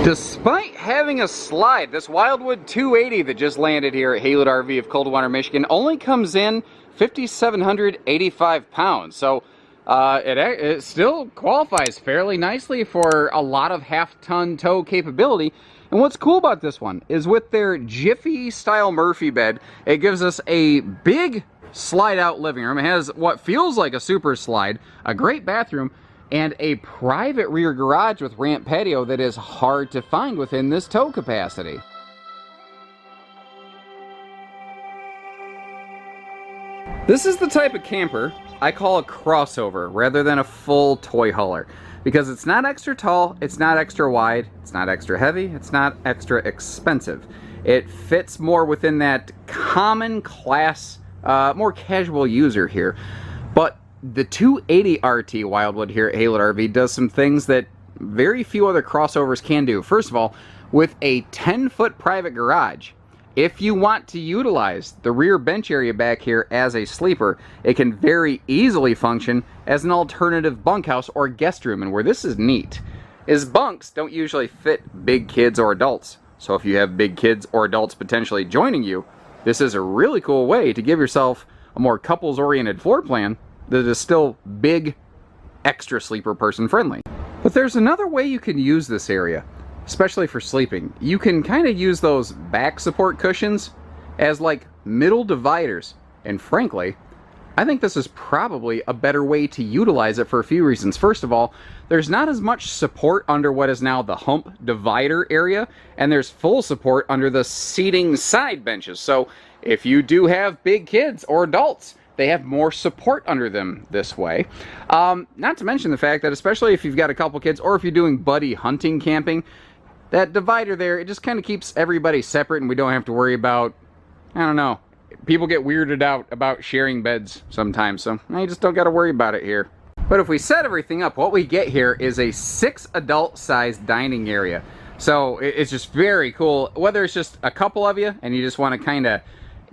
Despite having a slide, this Wildwood 280 that just landed here at Wildwood RV of Coldwater, Michigan only comes in 5,785 pounds. So it still qualifies fairly nicely for a lot of half-ton tow capability. And what's cool about this one is with their Jiffy style Murphy bed, it gives us a big slide-out living room. It has what feels like a super slide, a great bathroom, and a private rear garage with ramp patio that is hard to find within this tow capacity. This is the type of camper I call a crossover rather than a full toy hauler, because it's not extra tall, it's not extra wide, it's not extra heavy, it's not extra expensive. It fits more within that common class, more casual user here. But the 280 RT Wildwood here at Wildwood RV does some things that very few other crossovers can do. First of all, with a 10-foot private garage, if you want to utilize the rear bench area back here as a sleeper, it can very easily function as an alternative bunkhouse or guest room. And where this is neat is bunks don't usually fit big kids or adults. So if you have big kids or adults potentially joining you, this is a really cool way to give yourself a more couples-oriented floor plan that is still big, extra sleeper person friendly. But there's another way you can use this area, especially for sleeping. You can kind of use those back support cushions as like middle dividers. And frankly, I think this is probably a better way to utilize it for a few reasons. First of all, there's not as much support under what is now the hump divider area, and there's full support under the seating side benches. So if you do have big kids or adults, they have more support under them this way. Not to mention the fact that especially if you've got a couple kids or if you're doing buddy hunting camping, that divider there, it just kind of keeps everybody separate and we don't have to worry about, I don't know, people get weirded out about sharing beds sometimes, so you just don't got to worry about it here. But if we set everything up, what we get here is a 6 adult sized dining area. So it's just very cool, whether it's just a couple of you and you just want to kind of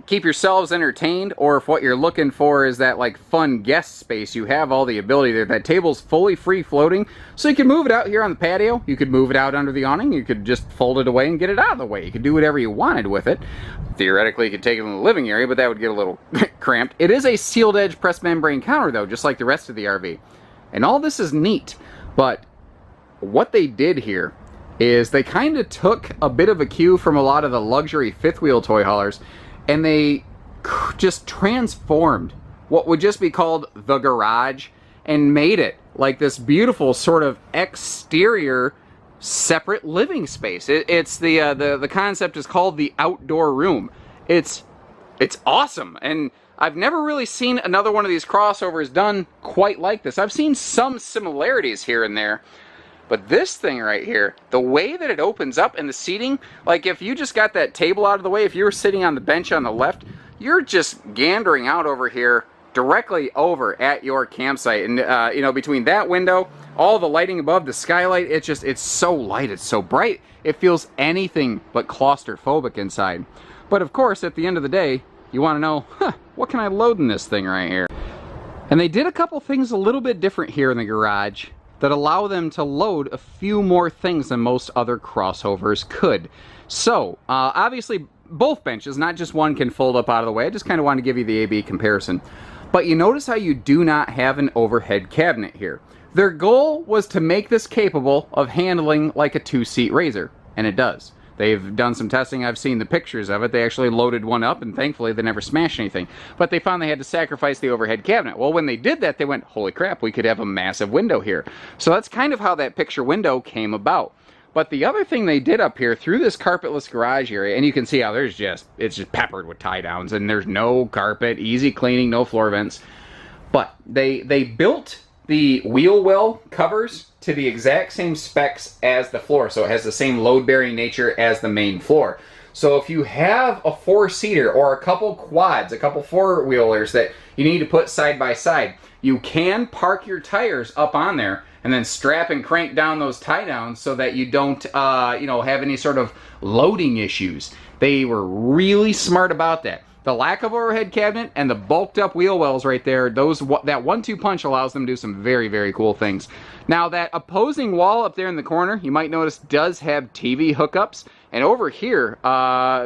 keep yourselves entertained, or if what you're looking for is that like fun guest space, you have all the ability there. That table's fully free floating, so you can move it out here on the patio, you could move it out under the awning, you could just fold it away and get it out of the way. You could do whatever you wanted with it. Theoretically, you could take it in the living area, but that would get a little cramped. It is a sealed edge pressed membrane counter though, just like the rest of the RV. And all this is neat, but what they did here is they kind of took a bit of a cue from a lot of the luxury fifth wheel toy haulers, and they just transformed what would just be called the garage and made it like this beautiful sort of exterior separate living space. It's the concept is called the outdoor room. It's awesome, and I've never really seen another one of these crossovers done quite like this. I've seen some similarities here and there, but this thing right here, the way that it opens up and the seating, like if you just got that table out of the way, if you were sitting on the bench on the left, you're just gandering out over here directly over at your campsite. And, you know, between that window, all the lighting above, the skylight, it's so light, it's so bright, it feels anything but claustrophobic inside. But of course, at the end of the day, you want to know, what can I load in this thing right here? And they did a couple things a little bit different here in the garage that allow them to load a few more things than most other crossovers could. So, obviously, both benches, not just one, can fold up out of the way. I just kind of want to give you the A-B comparison. But you notice how you do not have an overhead cabinet here. Their goal was to make this capable of handling like a 2-seat RZR, and it does. They've done some testing. I've seen the pictures of it. They actually loaded one up, and thankfully they never smashed anything. But they found they had to sacrifice the overhead cabinet. Well, when they did that, they went, holy crap, we could have a massive window here. So that's kind of how that picture window came about. But the other thing they did up here through this carpetless garage area, and you can see how it's just peppered with tie downs, and there's no carpet, easy cleaning, no floor vents. But they built the wheel well covers to the exact same specs as the floor, so it has the same load-bearing nature as the main floor. So if you have a 4-seater or a couple quads, a couple 4-wheelers that you need to put side by side, you can park your tires up on there and then strap and crank down those tie downs so that you don't you know, have any sort of loading issues. They were really smart about that. the lack of overhead cabinet and the bulked up wheel wells right there, that 1-2 punch allows them to do some very, very cool things. Now that opposing wall up there in the corner, you might notice, does have TV hookups. And over here,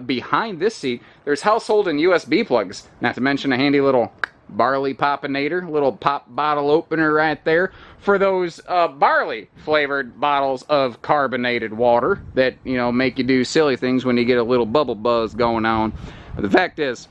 behind this seat, there's household and USB plugs. Not to mention a handy little barley poppinator, little pop bottle opener right there for those barley flavored bottles of carbonated water that, you know, make you do silly things when you get a little bubble buzz going on. But the fact is,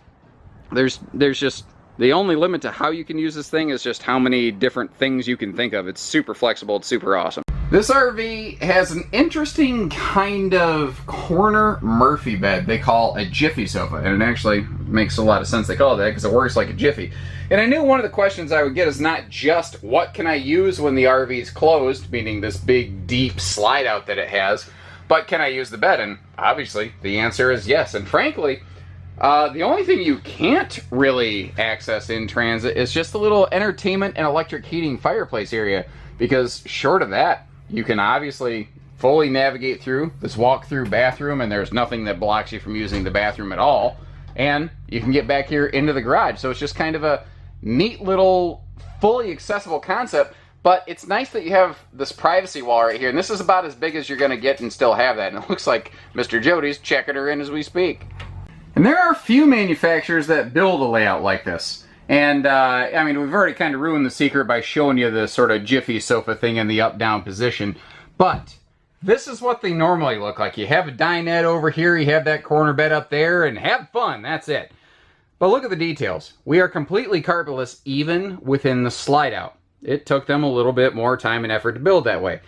there's just, the only limit to how you can use this thing is just how many different things you can think of. It's super flexible, it's super awesome. This RV has an interesting kind of corner Murphy bed they call a Jiffy sofa, and it actually makes a lot of sense they call it that because it works like a Jiffy. And I knew one of the questions I would get is not just what can I use when the RV is closed, meaning this big deep slide out that it has, but can I use the bed? And obviously the answer is yes. And frankly, the only thing you can't really access in transit is just the little entertainment and electric heating fireplace area, because short of that, you can obviously fully navigate through this walk-through bathroom, and there's nothing that blocks you from using the bathroom at all. And you can get back here into the garage. So it's just kind of a neat little fully accessible concept, but it's nice that you have this privacy wall right here. And this is about as big as you're going to get and still have that. And it looks like Mr. Jody's checking her in as we speak. And there are a few manufacturers that build a layout like this. And, I mean, we've already kind of ruined the secret by showing you the sort of Jiffy sofa thing in the up-down position. But this is what they normally look like. You have a dinette over here, you have that corner bed up there, and have fun, that's it. But look at the details. We are completely carpetless even within the slide-out. It took them a little bit more time and effort to build that way.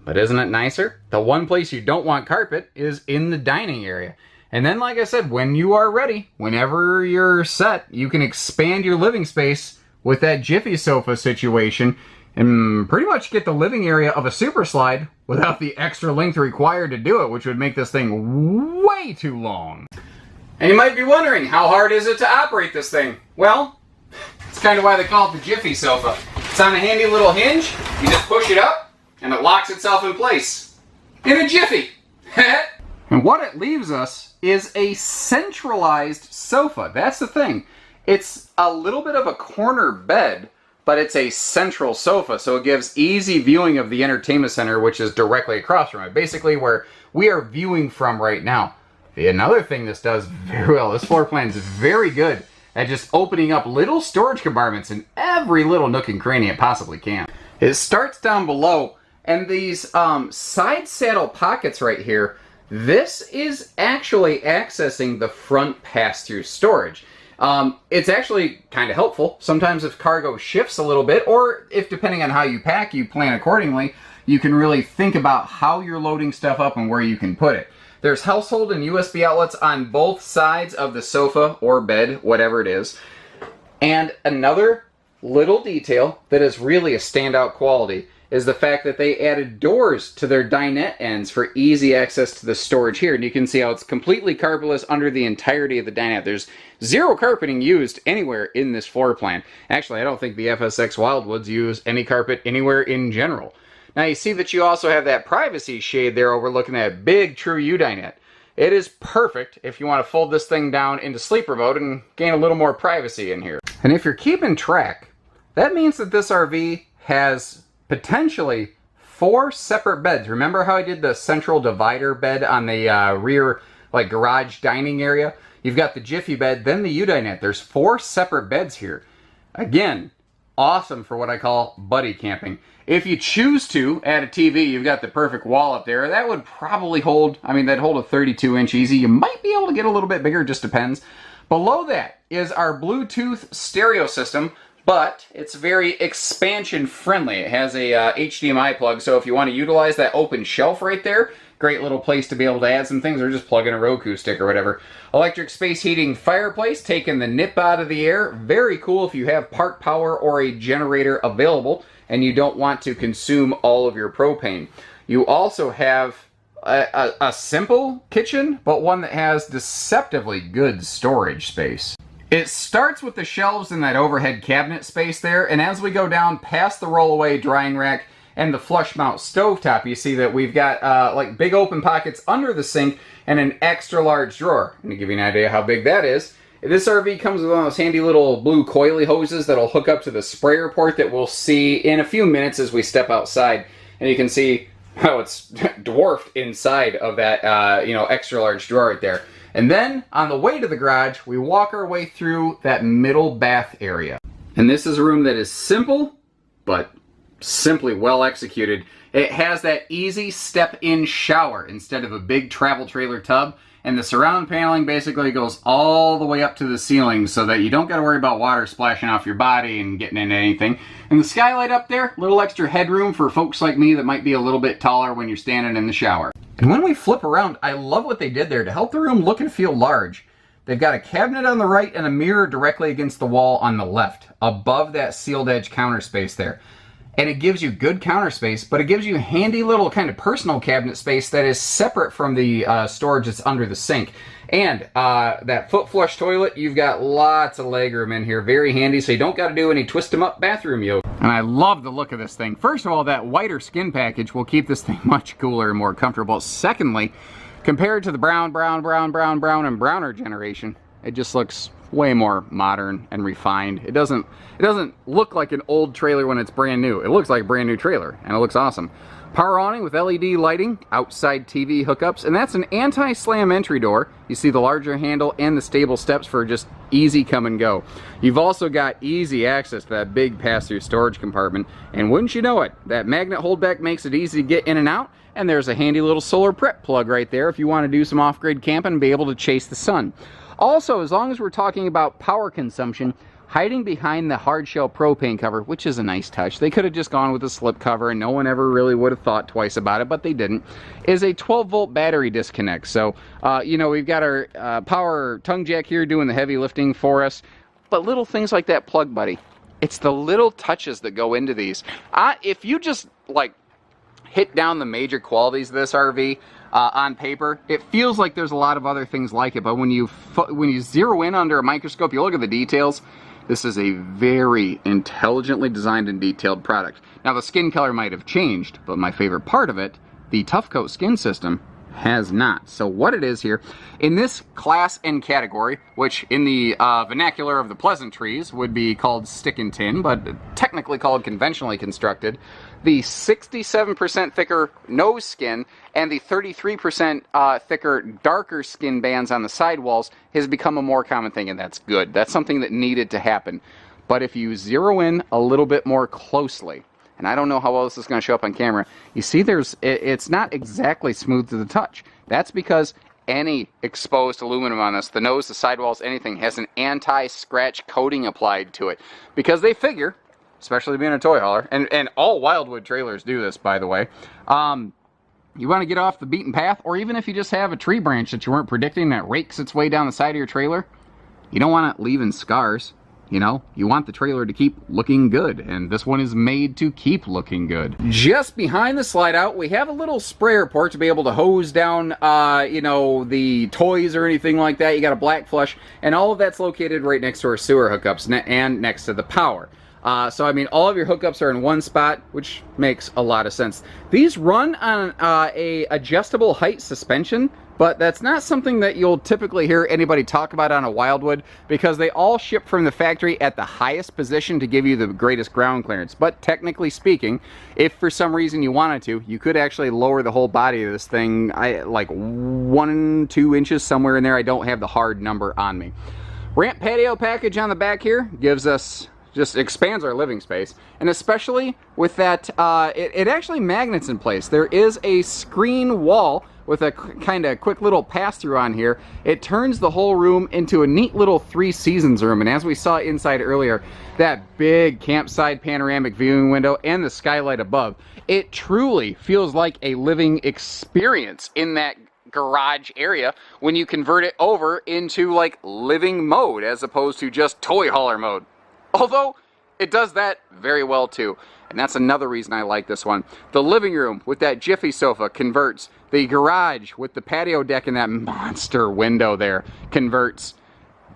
But isn't it nicer? The one place you don't want carpet is in the dining area. And then, like I said, when you are ready, whenever you're set, you can expand your living space with that Jiffy sofa situation and pretty much get the living area of a super slide without the extra length required to do it, which would make this thing way too long. And you might be wondering, how hard is it to operate this thing? Well, it's kind of why they call it the Jiffy sofa. It's on a handy little hinge. You just push it up, and it locks itself in place. In a jiffy. And what it leaves us is a centralized sofa. That's the thing. It's a little bit of a corner bed, but it's a central sofa, so it gives easy viewing of the entertainment center, which is directly across from it. Basically where we are viewing from right now. Another thing this does very well, this floor plan is very good at just opening up little storage compartments in every little nook and cranny it possibly can. It starts down below, and these side saddle pockets right here, this is actually accessing the front pass-through storage. It's actually kind of helpful. Sometimes if cargo shifts a little bit, or if depending on how you pack, you plan accordingly, you can really think about how you're loading stuff up and where you can put it. There's household and USB outlets on both sides of the sofa or bed, whatever it is. And another little detail that is really a standout quality is the fact that they added doors to their dinette ends for easy access to the storage here. And you can see how it's completely carpetless under the entirety of the dinette. There's zero carpeting used anywhere in this floor plan. Actually, I don't think the FSX Wildwoods use any carpet anywhere in general. Now you see that you also have that privacy shade there overlooking that big True U dinette. It is perfect if you want to fold this thing down into sleeper mode and gain a little more privacy in here. And if you're keeping track, that means that this RV has potentially 4 separate beds. Remember how I did the central divider bed on the rear like garage dining area? You've got the Jiffy bed, then the U-dinette. There's 4 separate beds here. Again, awesome for what I call buddy camping. If you choose to add a TV, you've got the perfect wall up there. That would probably hold, I mean, that'd hold a 32-inch easy. You might be able to get a little bit bigger, just depends. Below that is our Bluetooth stereo system, but it's very expansion friendly. It has a HDMI plug, so if you want to utilize that open shelf right there, great little place to be able to add some things, or just plug in a Roku stick or whatever. Electric space heating fireplace, taking the nip out of the air. Very cool if you have park power or a generator available and you don't want to consume all of your propane. You also have a simple kitchen, but one that has deceptively good storage space. It starts with the shelves in that overhead cabinet space there, and as we go down past the rollaway drying rack and the flush mount stovetop, you see that we've got like big open pockets under the sink and an extra large drawer. And to give you an idea how big that is, This RV comes with one of those handy little blue coily hoses that'll hook up to the sprayer port that we'll see in a few minutes as we step outside. And you can see how it's dwarfed inside of that extra large drawer right there. And then on the way to the garage, we walk our way through that middle bath area. And this is a room that is simple, but simply well executed. It has that easy step-in shower instead of a big travel trailer tub. And the surround paneling basically goes all the way up to the ceiling so that you don't got to worry about water splashing off your body and getting into anything. And the skylight up there, a little extra headroom for folks like me that might be a little bit taller when you're standing in the shower. And when we flip around, I love what they did there to help the room look and feel large. They've got a cabinet on the right and a mirror directly against the wall on the left, above that sealed edge counter space there. And it gives you good counter space, but it gives you handy little kind of personal cabinet space that is separate from the storage that's under the sink. And that foot flush toilet, you've got lots of legroom in here. Very handy, so you don't got to do any twist 'em up bathroom yoke. And I love the look of this thing. First of all, that whiter skin package will keep this thing much cooler and more comfortable. Secondly, compared to the brown, and browner generation, it just looks way more modern and refined. It doesn't look like an old trailer when it's brand new. It looks like a brand new trailer, and it looks awesome. Power awning with LED lighting, outside TV hookups, and that's an anti-slam entry door. You see the larger handle and the stable steps for just easy come and go. You've also got easy access to that big pass-through storage compartment, and wouldn't you know it, that magnet holdback makes it easy to get in and out, and there's a handy little solar prep plug right there if you want to do some off-grid camping and be able to chase the sun. Also, as long as we're talking about power consumption, hiding behind the hardshell propane cover, which is a nice touch, they could have just gone with a slip cover and no one ever really would have thought twice about it, but they didn't, is a 12-volt battery disconnect. So, we've got our power tongue jack here doing the heavy lifting for us, but little things like that plug buddy. It's the little touches that go into these. If you just, hit down the major qualities of this RV, on paper, it feels like there's a lot of other things like it, but when you zero in under a microscope, you look at the details, this is a very intelligently designed and detailed product. Now the skin color might have changed, but my favorite part of it, the Tough Coat skin system, has not. So what it is here, in this class and category, which in the vernacular of the pleasantries would be called stick and tin, but technically called conventionally constructed, the 67% thicker nose skin and the 33% thicker, darker skin bands on the sidewalls has become a more common thing, and that's good. That's something that needed to happen. But if you zero in a little bit more closely, and I don't know how well this is going to show up on camera, you see it's not exactly smooth to the touch. That's because any exposed aluminum on this, the nose, the sidewalls, anything, has an anti-scratch coating applied to it. Because they figure, especially being a toy hauler, and all Wildwood trailers do this, by the way, you want to get off the beaten path, or even if you just have a tree branch that you weren't predicting that rakes its way down the side of your trailer, you don't want it leaving scars. You know, you want the trailer to keep looking good, and this one is made to keep looking good. Just behind the slide out, we have a little sprayer port to be able to hose down, the toys or anything like that. You got a black flush, and all of that's located right next to our sewer hookups and next to the power. So, I mean, all of your hookups are in one spot, which makes a lot of sense. These run on a adjustable height suspension, but that's not something that you'll typically hear anybody talk about on a Wildwood, because they all ship from the factory at the highest position to give you the greatest ground clearance. But technically speaking, if for some reason you wanted to, you could actually lower the whole body of this thing, like 1-2 inches, somewhere in there. I don't have the hard number on me. Ramp patio package on the back here gives us, just expands our living space, and especially with that, it actually magnets in place. There is a screen wall with a kind of quick little pass-through on here. It turns the whole room into a neat little 3 seasons room, and as we saw inside earlier, that big campsite panoramic viewing window and the skylight above, it truly feels like a living experience in that garage area when you convert it over into like living mode as opposed to just toy hauler mode. Although it does that very well too, and that's another reason I like this one. The living room with that Jiffy sofa converts. The garage with the patio deck and that monster window there converts.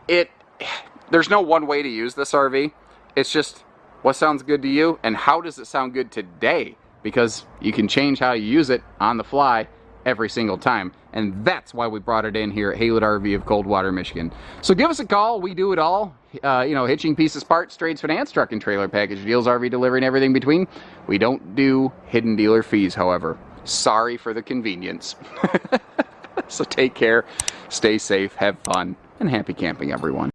There's no one way to use this RV. It's just what sounds good to you and how does it sound good today, because you can change how you use it on the fly every single time. And that's why we brought it in here at Hayward RV of Coldwater, Michigan. So give us a call. We do it all. You know, hitching, pieces, parts, trades, finance, truck and trailer, package deals, RV delivery, and everything between. We don't do hidden dealer fees, however. Sorry for the convenience. So take care, stay safe, have fun, and happy camping, everyone.